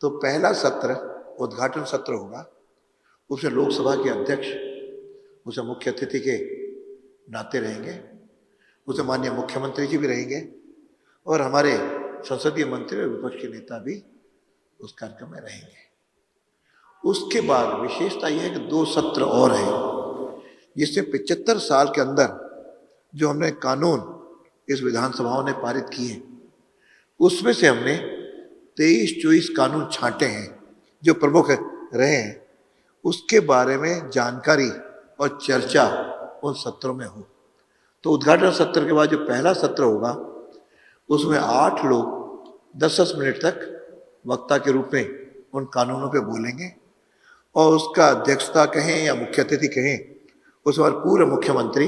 तो पहला सत्र उद्घाटन सत्र होगा, उसमें लोकसभा के अध्यक्ष उसे मुख्य अतिथि के नाते रहेंगे, उसे माननीय मुख्यमंत्री जी भी रहेंगे और हमारे संसदीय मंत्री और विपक्ष के नेता भी उस कार्यक्रम में रहेंगे। उसके बाद विशेषता यह है कि 2 सत्र और हैं, जिससे 75 साल के अंदर जो हमने कानून इस विधानसभाओं ने पारित किए, उसमें से हमने 23-24 कानून छांटे हैं जो प्रमुख रहे हैं, उसके बारे में जानकारी और चर्चा उन सत्रों में हो। तो उद्घाटन सत्र के बाद जो पहला सत्र होगा, उसमें 8 लोग 10-10 मिनट तक वक्ता के रूप में उन कानूनों पे बोलेंगे और उसका अध्यक्षता कहें या मुख्य अतिथि कहें, उस बार पूर्व मुख्यमंत्री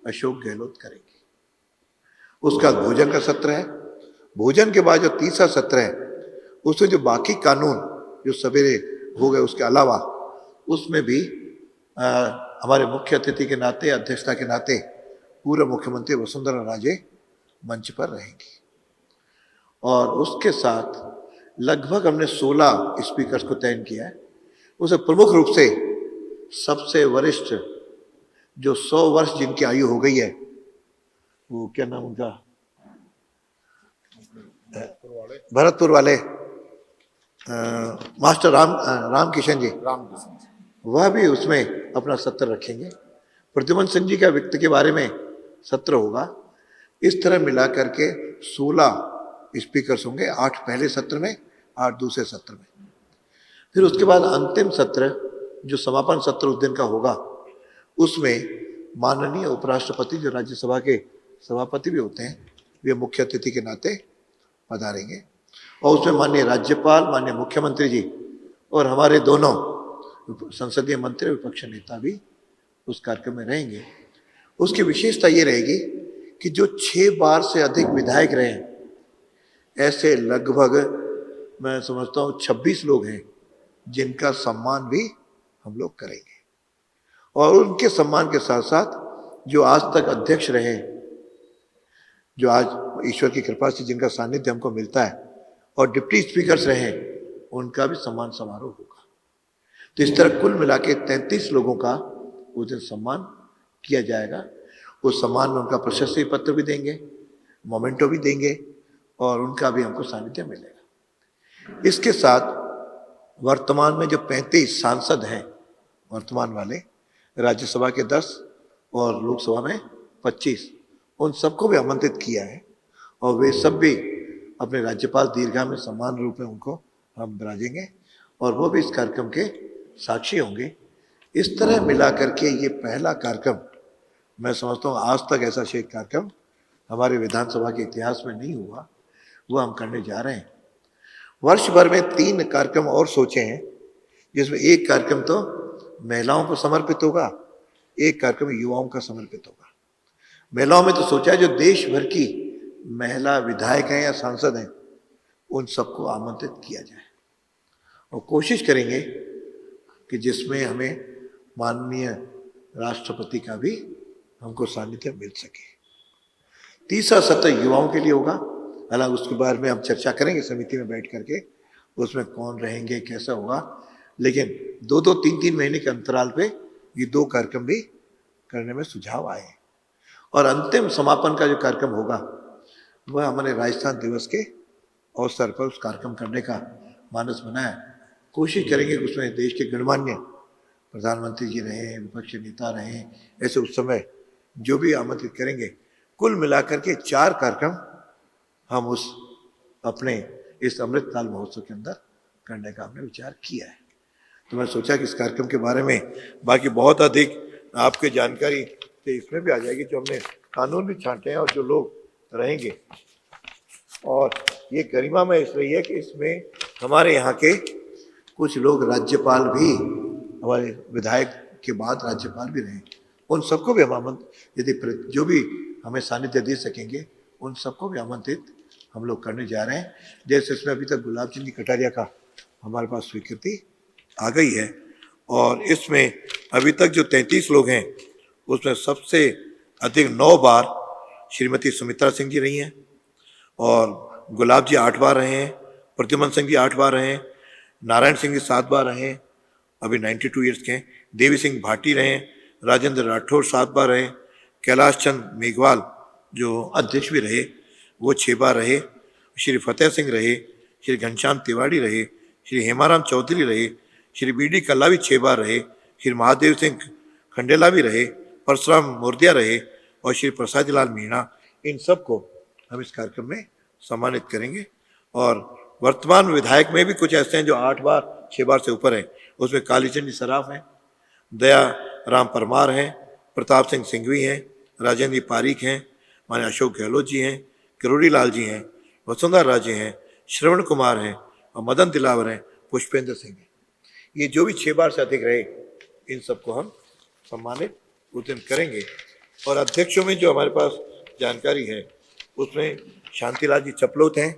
अशोक गहलोत करेंगे। उसका भोजन का सत्र है। भोजन के बाद जो तीसरा सत्र है, उसमें जो बाकी कानून जो सवेरे हो गए उसके अलावा, उसमें भी हमारे मुख्य अतिथि के नाते, अध्यक्षता के नाते पूर्व मुख्यमंत्री वसुंधरा राजे मंच पर रहेंगी। और उसके साथ लगभग हमने 16 स्पीकर्स को तय किया है। उसे प्रमुख रूप से सबसे वरिष्ठ जो 100 वर्ष जिनकी आयु हो गई है, वो क्या नाम उनका, भरतपुर वाले मास्टर राम किशन जी, वह भी उसमें अपना सत्र रखेंगे। प्रद्युमन सिंह जी का व्यक्ति के बारे में सत्र होगा। इस तरह मिला करके 16 स्पीकर्स होंगे, 8 पहले सत्र में, 8 दूसरे सत्र में। फिर उसके बाद अंतिम सत्र जो समापन सत्र उस दिन का होगा, उसमें माननीय उपराष्ट्रपति जो राज्यसभा के सभापति भी होते हैं, वे मुख्य अतिथि के नाते पधारेंगे और उसमें माननीय राज्यपाल, माननीय मुख्यमंत्री जी और हमारे दोनों संसदीय मंत्री विपक्ष नेता भी उस कार्यक्रम में रहेंगे। उसकी विशेषता ये रहेगी कि जो 6 बार से अधिक विधायक रहे हैं, ऐसे लगभग मैं समझता हूँ 26 लोग हैं जिनका सम्मान भी हम लोग करेंगे। और उनके सम्मान के साथ साथ जो आज तक अध्यक्ष रहे, जो आज ईश्वर की कृपा से जिनका सानिध्य हमको मिलता है, और डिप्टी स्पीकर्स रहे, उनका भी सम्मान समारोह होगा। तो इस तरह कुल मिला के 33 लोगों का उस दिन सम्मान किया जाएगा। उस सम्मान में उनका प्रशस्ति पत्र भी देंगे, मोमेंटो भी देंगे और उनका भी हमको सानिध्य मिलेगा। इसके साथ वर्तमान में जो 35 सांसद हैं वर्तमान वाले, राज्यसभा के 10 और लोकसभा में 25, उन सबको भी आमंत्रित किया है और वे सब भी अपने राज्यपाल दीर्घा में सम्मान रूप में उनको हम बिराजेंगे और वो भी इस कार्यक्रम के साक्षी होंगे। इस तरह मिला करके ये पहला कार्यक्रम, मैं समझता हूँ आज तक ऐसा शेष कार्यक्रम हमारे विधानसभा के इतिहास में नहीं हुआ, वो हम करने जा रहे हैं। वर्ष भर में 3 कार्यक्रम और सोचे हैं, जिसमें एक कार्यक्रम तो महिलाओं को समर्पित होगा, एक कार्यक्रम युवाओं का समर्पित होगा। महिलाओं में तो सोचा है जो देश भर की महिला विधायक हैं या सांसद हैं, उन सबको आमंत्रित किया जाए और कोशिश करेंगे कि जिसमें हमें माननीय राष्ट्रपति का भी हमको सानिध्य मिल सके। तीसरा सत्र युवाओं के लिए होगा। हालांकि उसके बारे में हम चर्चा करेंगे समिति में बैठ करके, उसमें कौन रहेंगे, कैसा होगा, लेकिन 2-2, 3-3 महीने के अंतराल पे ये 2 कार्यक्रम भी करने में सुझाव आए। और अंतिम समापन का जो कार्यक्रम होगा, वह हमारे राजस्थान दिवस के अवसर पर उस कार्यक्रम करने का मानस बनाया। कोशिश करेंगे कि उसमें देश के गणमान्य प्रधानमंत्री जी रहे, विपक्ष नेता रहे, ऐसे उस समय जो भी आमंत्रित करेंगे, कुल मिलाकर के 4 कार्यक्रम हम उस अपने इस अमृतकाल महोत्सव के अंदर करने का हमने विचार किया है। तो मैं सोचा कि इस कार्यक्रम के बारे में बाकी बहुत अधिक आपके जानकारी से इसमें भी आ जाएगी, जो हमने कानून भी छांटे हैं और जो लोग रहेंगे। और ये गरिमा में इसलिए है कि इसमें हमारे यहाँ के कुछ लोग राज्यपाल भी, हमारे विधायक के बाद राज्यपाल भी रहे, उन सबको भी हम आमंत्रित, यदि जो भी हमें सानिध्य दे सकेंगे, उन सबको भी आमंत्रित हम लोग करने जा रहे हैं। जैसे इसमें अभी तक गुलाब चंद जी कटारिया का हमारे पास स्वीकृति आ गई है और इसमें अभी तक जो 33 लोग हैं, उसमें सबसे अधिक 9 बार श्रीमती सुमित्रा सिंह जी रही हैं और गुलाब जी 8 बार रहे हैं, प्रद्युमन सिंह जी 8 बार रहे हैं नारायण सिंह जी 7 बार रहे, अभी 92 ईयर्स के हैं। देवी सिंह भाटी रहे, राजेंद्र राठौर 7 बार रहे, कैलाश चंद मेघवाल जो अध्यक्ष भी रहे वो 6 बार रहे, श्री फतेह सिंह रहे, श्री घनश्याम तिवाड़ी रहे, श्री हेमाराम चौधरी रहे, श्री बी डी कल्ला भी 6 बार रहे, श्री महादेव सिंह खंडेला भी रहे, परशुराम मोरदिया रहे और श्री प्रसाद लाल मीणा। इन सबको हम इस कार्यक्रम में सम्मानित करेंगे। और वर्तमान विधायक में भी कुछ ऐसे हैं जो 8 बार 6 बार से ऊपर हैं। उसमें कालीचंद जी सराफ हैं, दया राम परमार हैं, प्रताप सिंह सिंघवी हैं, राजेंद्र पारीक हैं, माने अशोक गहलोत जी हैं, किरोड़ी लाल जी हैं, वसुंधरा राजे हैं, श्रवण कुमार हैं और मदन दिलावर हैं, पुष्पेंद्र सिंह हैं। ये जो भी 6 बार से अधिक रहे इन सबको हम सम्मानित उस दिन करेंगे। और अध्यक्षों में जो हमारे पास जानकारी है उसमें शांतिलाल जी चपलोत हैं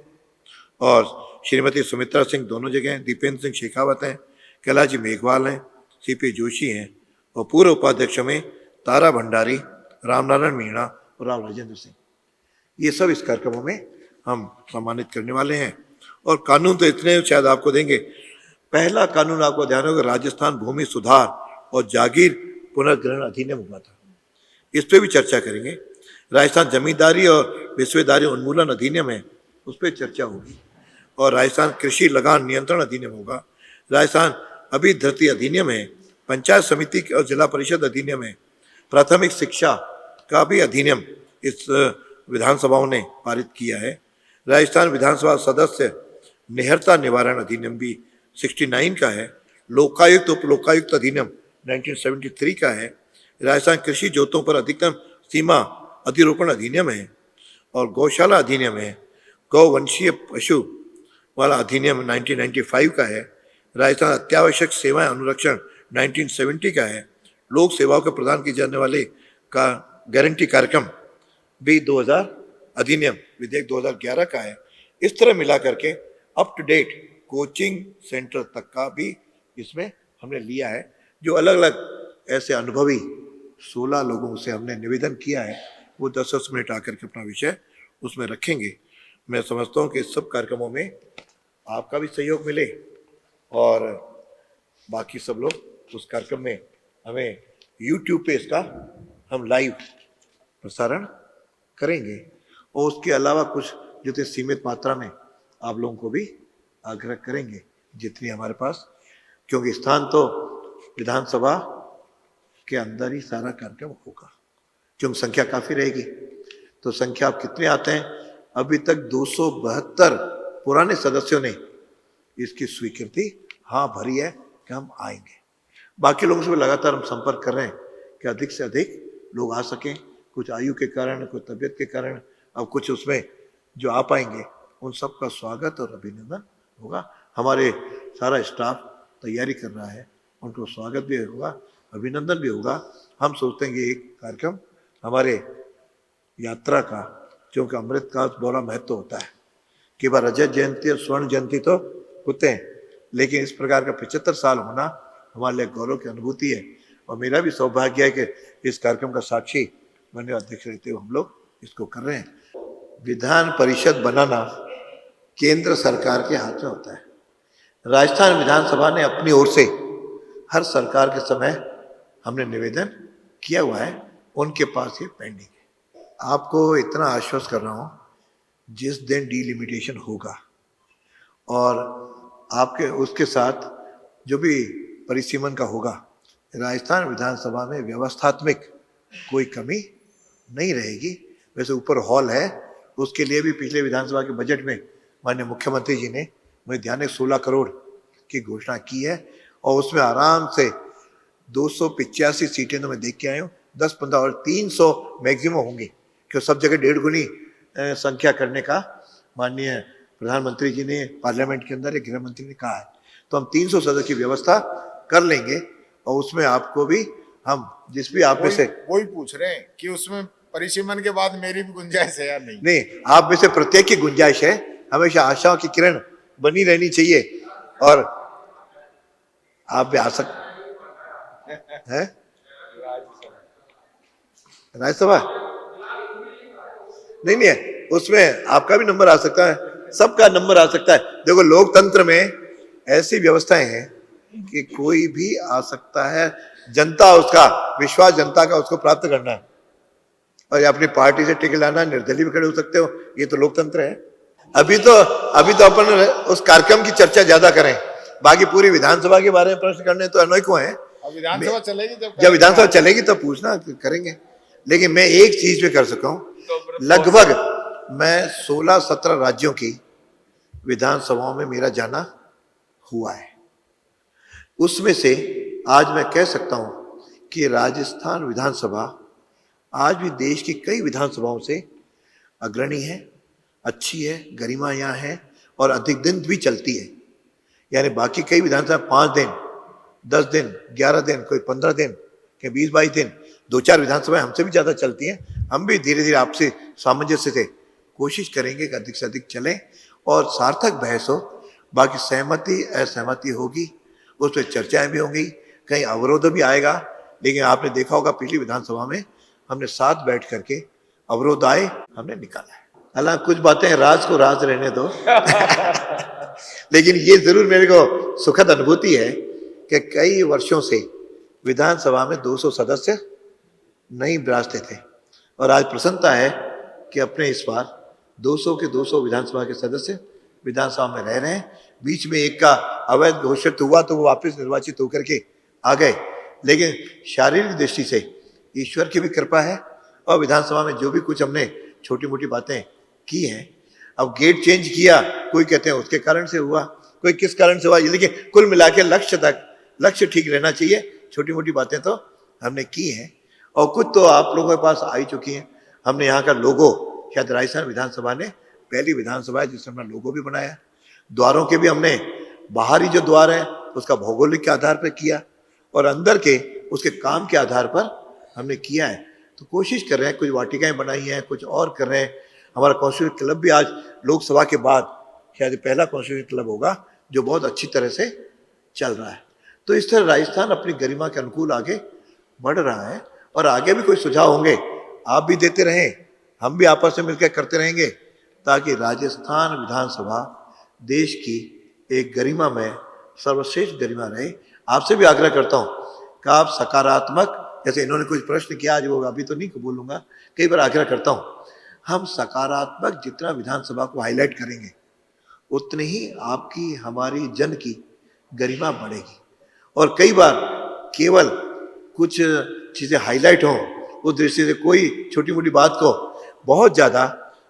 और श्रीमती सुमित्रा सिंह दोनों जगह हैं, दीपेंद्र सिंह शेखावत हैं, कैलाश जी मेघवाल हैं, सीपी जोशी हैं और पूर्व उपाध्यक्षों में तारा भंडारी, रामनारायण मीणा और राव राजेंद्र सिंह। ये सब इस कार्यक्रमों में हम सम्मानित करने वाले हैं। और कानून तो इतने शायद आपको देंगे। पहला कानून आपको ध्यान होगा, राजस्थान भूमि सुधार और जागीर पुनर्ग्रहण अधिनियम हुआ था, इस पर भी चर्चा करेंगे। राजस्थान जमींदारी और विश्वविदारी उन्मूलन अधिनियम है, उस पर चर्चा होगी। और राजस्थान कृषि लगान नियंत्रण अधिनियम होगा, राजस्थान अभिधृति अधिनियम है, पंचायत समिति और जिला परिषद अधिनियम है, प्राथमिक शिक्षा का भी अधिनियम इस विधानसभाओं ने पारित किया है। राजस्थान विधानसभा सदस्य निहरता निवारण अधिनियम भी 69 का है, लोकायुक्त उप लोकायुक्त अधिनियम 1973 का है, राजस्थान कृषि जोतों पर अधिकतम सीमा अधिरोपण अधिनियम है और गौशाला अधिनियम है, गौवंशीय पशु वाला अधिनियम 1995 का है, राजस्थान अत्यावश्यक सेवाएं अनुरक्षण 1970 का है, लोक सेवाओं के प्रदान किए जाने वाले का गारंटी कार्यक्रम भी 2000 अधिनियम विधेयक 2011 का है। इस तरह मिला करके up to date coaching centre तक का भी इसमें हमने लिया है। जो अलग अलग ऐसे अनुभवी 16 लोगों से हमने निवेदन किया है वो 10-10 मिनट आकर के अपना विषय उसमें रखेंगे। मैं समझता हूँ कि इस सब कार्यक्रमों में आपका भी सहयोग मिले और बाकी सब लोग उस कार्यक्रम में हमें YouTube पे इसका हम लाइव प्रसारण करेंगे। और उसके अलावा कुछ जितने सीमित मात्रा में आप लोगों को भी आग्रह करेंगे जितनी हमारे पास, क्योंकि स्थान तो विधानसभा के अंदर ही सारा कार्यक्रम होगा, क्योंकि संख्या काफ़ी रहेगी। तो संख्या आप कितने आते हैं? अभी तक 272 पुराने सदस्यों ने इसकी स्वीकृति हाँ भरी है कि हम आएंगे। बाकी लोगों से भी लगातार हम संपर्क कर रहे हैं कि अधिक से अधिक लोग आ सकें, कुछ आयु के कारण, कुछ तबीयत के कारण, अब कुछ उसमें जो आ पाएंगे उन सब का स्वागत और अभिनंदन होगा। हमारे सारा स्टाफ तैयारी कर रहा है, उनको स्वागत भी होगा, अभिनंदन भी होगा। हम सोचते हैं कि एक कार्यक्रम हमारे यात्रा का, क्योंकि अमृत का बड़ा महत्व होता है कि बार रजत जयंती और स्वर्ण जयंती तो होते हैं, लेकिन इस प्रकार का 75 साल होना हमारे लिए गौरव की अनुभूति है। और मेरा भी सौभाग्य है कि इस कार्यक्रम का साक्षी माननीय अध्यक्ष रहते हुए हम लोग इसको कर रहे हैं। विधान परिषद बनाना केंद्र सरकार के हाथ में होता है। राजस्थान विधानसभा ने अपनी ओर से हर सरकार के समय हमने निवेदन किया हुआ है, उनके पास ये पेंडिंग है। आपको इतना आश्वस्त कर रहा हूँ, जिस दिन डिलिमिटेशन होगा और आपके उसके साथ जो भी परिसीमन का होगा, राजस्थान विधानसभा में व्यवस्थात्मक कोई कमी नहीं रहेगी। वैसे ऊपर हॉल है, उसके लिए भी पिछले विधानसभा के बजट में माननीय मुख्यमंत्री जी ने मुझे ध्यान है 16 करोड़ की घोषणा की है और उसमें आराम से 285 सीटें तो मैं देख के आया हूँ, 10-15 और 300 मैक्सिमम होंगी, क्योंकि सब जगह 1.5 गुनी संख्या करने का माननीय प्रधानमंत्री जी ने पार्लियामेंट के अंदर, गृह मंत्री ने कहा है। तो हम 300 सदस्य की व्यवस्था कर लेंगे और उसमें आपको भी हम जिस भी आप में से वही पूछ रहे हैं कि उसमें परिसीमन के बाद मेरी भी गुंजाइश है या नहीं? नहीं, आप में से प्रत्येक की गुंजाइश है। हमेशा आशाओं की किरण बनी रहनी चाहिए और आप भी आ सकते हैं। राज्यसभा नहीं है, उसमें आपका भी नंबर आ सकता है, सबका नंबर आ सकता है। देखो लोकतंत्र में ऐसी व्यवस्थाएं हैं कि कोई भी आ सकता है, जनता उसका विश्वास जनता का उसको प्राप्त करना है, और ये अपनी पार्टी से टिकट लाना, निर्दलीय भी खड़े हो सकते हो, ये तो लोकतंत्र है। अभी तो अपन उस कार्यक्रम की चर्चा ज्यादा करें, बाकी पूरी विधानसभा के बारे में प्रश्न करने तो अनेकों हैं। अब विधानसभा चलेगी जब विधानसभा चलेगी तब पूछना करेंगे, लेकिन मैं एक चीज पे कर सका हूं, लगभग मैं 16-17 राज्यों की विधानसभाओं में मेरा जाना हुआ है। उसमें से आज मैं कह सकता हूं कि राजस्थान विधानसभा आज भी देश की कई विधानसभाओं से अग्रणी है, अच्छी है, गरिमा यहाँ है और अधिक दिन भी चलती है। यानी बाकी कई विधानसभा 5 दिन, 10 दिन, 11 दिन, कोई 15 दिन, कोई 20-22 दिन, 2-4 विधानसभाएं हमसे भी ज्यादा चलती हैं। हम भी धीरे धीरे आपसे सामंजस्य से कोशिश करेंगे कि अधिक से अधिक चलें और सार्थक बहस हो। बाकी सहमति असहमति होगी, उस पर चर्चाएं भी होंगी, कहीं अवरोध भी आएगा, लेकिन आपने देखा होगा पिछली विधानसभा में हमने साथ बैठ करके अवरोध आए हमने निकाला है। हालांकि कुछ बातें राज को राज रहने दो लेकिन ये जरूर मेरे को सुखद अनुभूति है कि कई वर्षों से विधानसभा में 200 सदस्य नहीं विराजते थे और आज प्रसन्नता है कि अपने इस बार 200 के 200 विधानसभा के सदस्य विधानसभा में रह रहे हैं। बीच में एक का अवैध घोषित हुआ तो वो वापस निर्वाचित होकर के आ गए, लेकिन शारीरिक दृष्टि से ईश्वर की भी कृपा है और विधानसभा में जो भी कुछ हमने छोटी मोटी बातें की हैं, अब गेट चेंज किया, कोई कहते हैं उसके कारण से हुआ, कोई किस कारण से हुआ, लेकिन कुल मिला के लक्ष्य ठीक रहना चाहिए। छोटी मोटी बातें तो हमने की हैं और कुछ तो आप लोगों के पास आई चुकी हैं। हमने यहाँ का लोगो, शायद राजस्थान विधानसभा ने पहली विधानसभा है जिसने अपना लोगो भी बनाया। द्वारों के भी हमने बाहरी जो द्वार है उसका भौगोलिक के आधार पर किया और अंदर के उसके काम के आधार पर हमने किया है। तो कोशिश कर रहे हैं, कुछ वाटिकाएं बनाई हैं, कुछ और कर रहे हैं। हमारा कॉन्स्टिट्यूशन क्लब भी आज लोकसभा के बाद शायद पहला कॉन्स्टिट्यूशन क्लब होगा जो बहुत अच्छी तरह से चल रहा है। तो इस तरह राजस्थान अपनी गरिमा के अनुकूल आगे बढ़ रहा है और आगे भी कोई सुझाव होंगे आप भी देते रहें, हम भी आपस में मिलकर करते रहेंगे ताकि राजस्थान विधानसभा देश की एक गरिमा में सर्वश्रेष्ठ गरिमा रहे। आपसे भी आग्रह करता हूं कि आप सकारात्मक, जैसे इन्होंने कुछ प्रश्न किया आज वो अभी तो नहीं बोलूंगा, कई बार आग्रह करता हूं, हम सकारात्मक जितना विधानसभा को हाईलाइट करेंगे उतनी ही आपकी हमारी जन की गरिमा बढ़ेगी। और कई बार केवल कुछ चीजें हाईलाइट हों उस दृष्टि से कोई छोटी मोटी बात को बहुत ज्यादा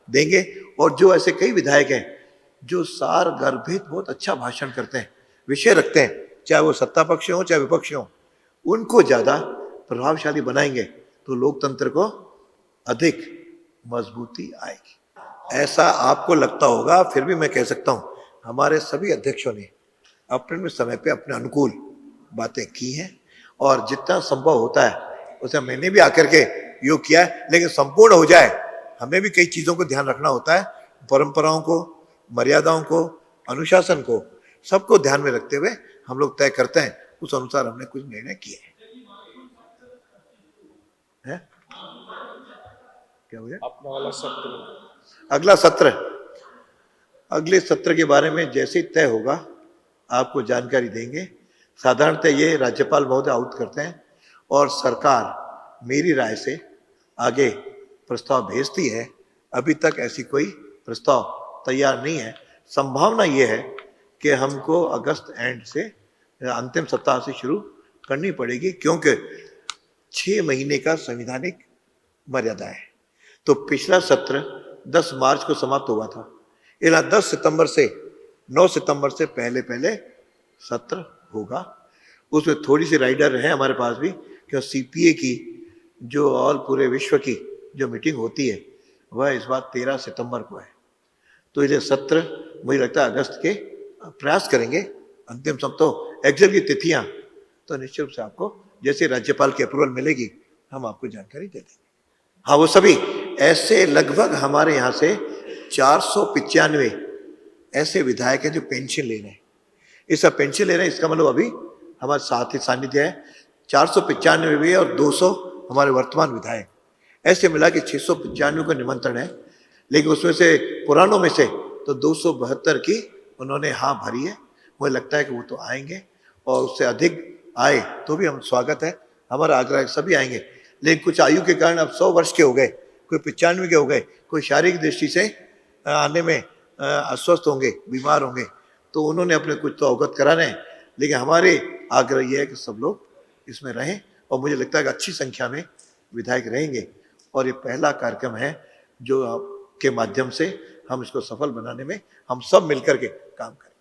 देंगे। और जो ऐसे कई विधायक हैं जो सार गर्भित बहुत अच्छा भाषण करते हैं, विषय रखते हैं, चाहे वो सत्ता पक्ष हो चाहे विपक्ष हो, उनको ज्यादा प्रभावशाली बनाएंगे तो लोकतंत्र को अधिक मजबूती आएगी। ऐसा आपको लगता होगा, फिर भी मैं कह सकता हूं हमारे सभी अध्यक्षों ने अपने समय पे अपने अनुकूल बातें की हैं और जितना संभव होता है उसे मैंने भी आकर के योग किया है। लेकिन संपूर्ण हो जाए हमें भी कई चीजों को ध्यान रखना होता है, परंपराओं को, मर्यादाओं को, अनुशासन को, सबको ध्यान में रखते हुए हम लोग तय करते हैं। उस अनुसार हमने कुछ निर्णय किए हैं। क्या हो गया अपना वाला सत्र? अगले सत्र के बारे में जैसे ही तय होगा आपको जानकारी देंगे। साधारणतः ये राज्यपाल महोदय आउट करते हैं और सरकार मेरी राय से आगे प्रस्ताव भेजती है। अभी तक ऐसी कोई प्रस्ताव तैयार नहीं है। संभावना ये है कि हमको अगस्त एंड से अंतिम सप्ताह से शुरू करनी पड़ेगी, क्योंकि 6 महीने का संवैधानिक मर्यादा है। तो पिछला सत्र 10 मार्च को समाप्त हुआ था, इला 10 सितंबर से 9 सितंबर से पहले सत्र होगा। उसमें थोड़ी सी राइडर है हमारे पास भी, क्यों सीपीए की जो ऑल पूरे विश्व की जो मीटिंग होती है वह इस बार 13 सितंबर को है। तो ये सत्र मुझे लगता है अगस्त के प्रयास करेंगे अंतिम सप्ताह। एग्जैक्ट की तिथियां तो निश्चित रूप से आपको जैसे राज्यपाल की अप्रूवल मिलेगी हम आपको जानकारी दे देंगे। हाँ, वो सभी ऐसे लगभग हमारे यहाँ से 495 ऐसे विधायक हैं जो पेंशन ले रहे हैं। इस पेंशन ले रहे हैं, इसका मतलब अभी हमारे साथ ही सानिध्य है 495 भी और 200 हमारे वर्तमान विधायक, ऐसे मिला के 695 का निमंत्रण है। लेकिन उसमें से पुरानों में से तो 272 की उन्होंने हाँ भरी है। मुझे लगता है कि वो तो आएंगे और उससे अधिक आए तो भी हम स्वागत है, हमारा आग्रह है सभी आएंगे। लेकिन कुछ आयु के कारण अब 100 वर्ष के हो गए, कोई 95 के हो गए, कोई शारीरिक दृष्टि से आने में अस्वस्थ होंगे, बीमार होंगे, तो उन्होंने अपने कुछ तो अवगत कराने हैं। लेकिन हमारे आग्रह ये है कि सब लोग इसमें रहें और मुझे लगता है कि अच्छी संख्या में विधायक रहेंगे और ये पहला कार्यक्रम है जो आपके माध्यम से हम इसको सफल बनाने में हम सब मिलकर के काम करें।